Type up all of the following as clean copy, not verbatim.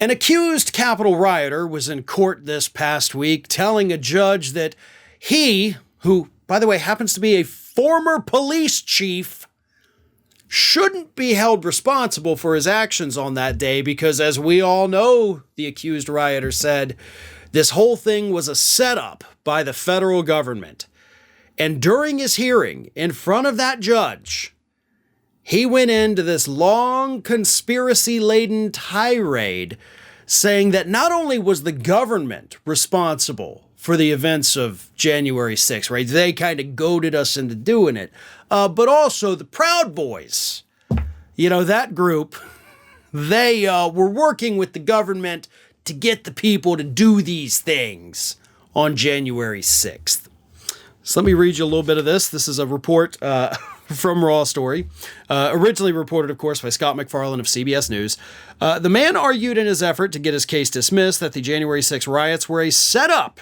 An accused Capitol rioter was in court this past week telling a judge that he, who, by the way, happens to be a former police chief, shouldn't be held responsible for his actions on that day because, as we all know, the accused rioter said, this whole thing was a setup by the federal government. And during his hearing in front of that judge, he went into this long conspiracy-laden tirade saying that not only was the government responsible for the events of January 6th, right? They kind of goaded us into doing it. But also the Proud Boys, that group, they were working with the government to get the people to do these things on January 6th. So let me read you a little bit of this. This is a report from Raw Story, originally reported, of course, by Scott McFarland of CBS News. The man argued in his effort to get his case dismissed that the January 6 riots were a setup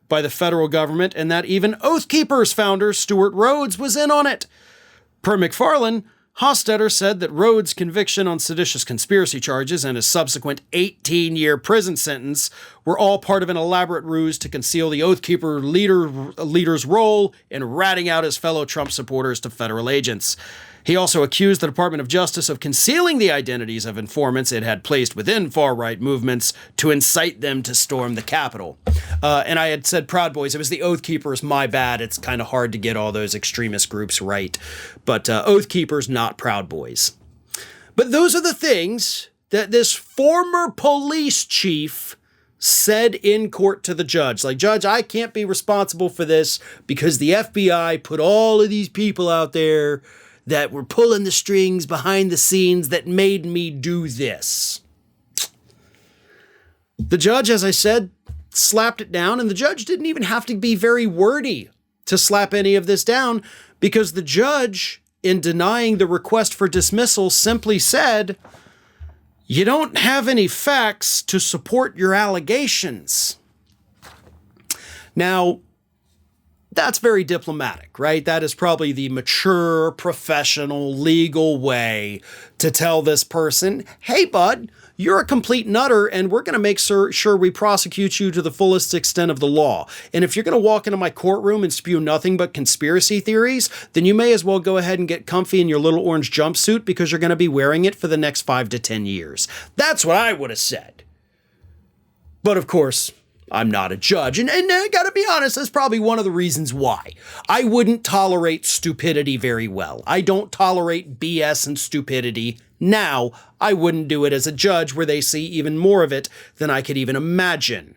by the federal government and that even Oath Keepers founder Stuart Rhodes was in on it. Per McFarland, Hostetter said that Rhodes' conviction on seditious conspiracy charges and his subsequent 18-year prison sentence were all part of an elaborate ruse to conceal the Oath Keeper leader's role in ratting out his fellow Trump supporters to federal agents. He also accused the Department of Justice of concealing the identities of informants it had placed within far-right movements to incite them to storm the Capitol. And I had said Proud Boys. It was the Oath Keepers. My bad. It's kind of hard to get all those extremist groups right. But Oath Keepers, not Proud Boys. But those are the things that this former police chief said in court to the judge. Like, Judge, I can't be responsible for this because the FBI put all of these people out there that were pulling the strings behind the scenes that made me do this. The judge, as I said, slapped it down, and the judge didn't even have to be very wordy to slap any of this down because the judge, in denying the request for dismissal, simply said, you don't have any facts to support your allegations. Now, that's very diplomatic, right? That is probably the mature, professional, legal way to tell this person, hey, bud, you're a complete nutter, and we're going to make sure we prosecute you to the fullest extent of the law. And if you're going to walk into my courtroom and spew nothing but conspiracy theories, then you may as well go ahead and get comfy in your little orange jumpsuit because you're going to be wearing it for the next 5 to 10 years. That's what I would have said. But of course, I'm not a judge, and I gotta be honest, that's probably one of the reasons why. I wouldn't tolerate stupidity very well. I don't tolerate BS and stupidity now. I wouldn't do it as a judge where they see even more of it than I could even imagine.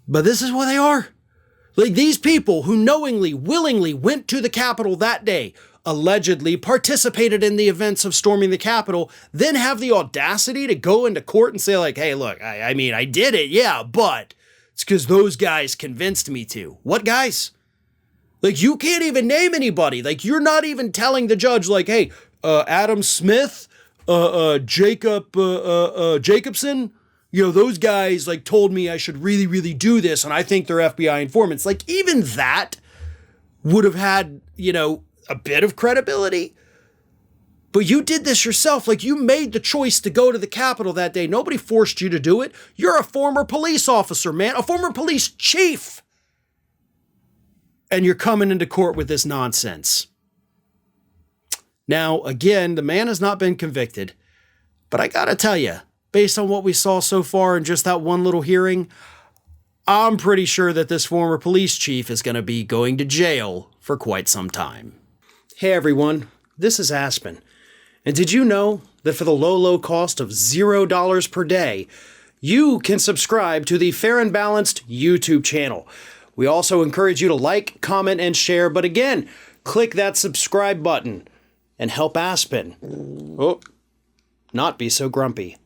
But this is what they are. Like, these people who knowingly, willingly went to the Capitol that day, allegedly participated in the events of storming the Capitol, then have the audacity to go into court and say, like, hey, look, I mean, I did it, yeah, but it's because those guys convinced me to. What guys? Like, you can't even name anybody. Like, you're not even telling the judge, like, hey, Adam Smith, Jacobson, those guys, like, told me I should really, really do this, and I think they're FBI informants. Like, even that would have had, a bit of credibility. But you did this yourself. Like, you made the choice to go to the Capitol that day. Nobody forced you to do it. You're a former police officer, man, a former police chief. And you're coming into court with this nonsense. Now, again, the man has not been convicted. But I gotta tell you, based on what we saw so far in just that one little hearing, I'm pretty sure that this former police chief is going to be going to jail for quite some time. Hey everyone, this is Aspen. And did you know that for the low cost of $0 per day, you can subscribe to the Fair and Balanced YouTube channel? We also encourage you to like, comment, and share. But again, click that subscribe button and help Aspen not be so grumpy.